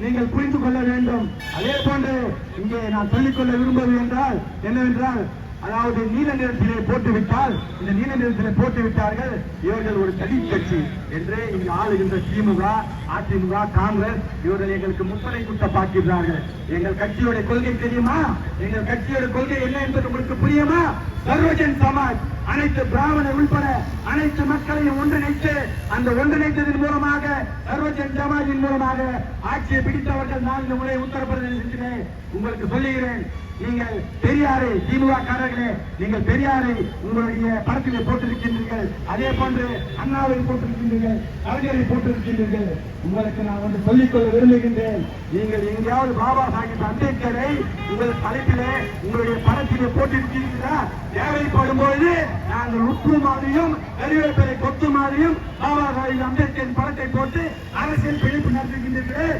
நீங்கள் புரிந்து கொள்ள வேண்டும். அதே போன்று இங்கே நான் சொல்லிக்கொள்ள விரும்புவது என்றால் என்னவென்றால், அதாவது நீல நிறத்திலே போட்டுவிட்டால், இந்த நீல நிறத்திலே போட்டு விட்டார்கள் இவர்கள் ஒரு தலித் கட்சி என்று இங்கு ஆளுகின்ற திமுக, அதிமுக, காங்கிரஸ் இவர்கள் எங்களுக்கு முப்படை குட்ட பார்க்கிறார்கள். எங்கள் கட்சியோட கொள்கை தெரியுமா? எங்கள் கட்சியோட கொள்கை என்ன என்பது உங்களுக்கு புரியுமா? சர்வஜன் சமாஜ், அனைத்து பிராமணர் உள்பட அனைத்து மக்களையும் ஒன்றிணைத்து, அந்த ஒன்றிணைத்ததன் மூலமாக சர்வஜன் சமாஜின் மூலமாக ஆட்சியை பிடித்தவர்கள் நான் இந்த முறை உத்தரப்பிரதேசத்திலே உங்களுக்கு சொல்லுகிறேன். நீங்கள் பெரியாரை, திமுக காரர்களே, நீங்கள் பெரியாரை உங்களுடைய படத்திலே போட்டிருக்கின்றீர்கள், அதே போன்று அண்ணாவை போட்டிருக்கின்றீர்கள், கலைஞரை போட்டிருக்கின்றீர்கள். உங்களுக்கு நான் ஒன்று சொல்லிக்கொள்ள விரும்புகின்றேன். நீங்கள் எங்கேயாவது பாபா சாஹிப் அம்பேத்கரை உங்கள் தலைப்பிலே உங்களுடைய படத்திலே போட்டிருக்கிறீர்களா? தேவைப்படும் போது நாங்கள் உப்பு மாதிரியும் கருவேப்பிலை கொத்து மாதிரியும் பாபா சாஹிப் அம்பேத்கரின் படத்தை போட்டு அரசியல் பிழைப்பு நடத்துகின்றீர்களே.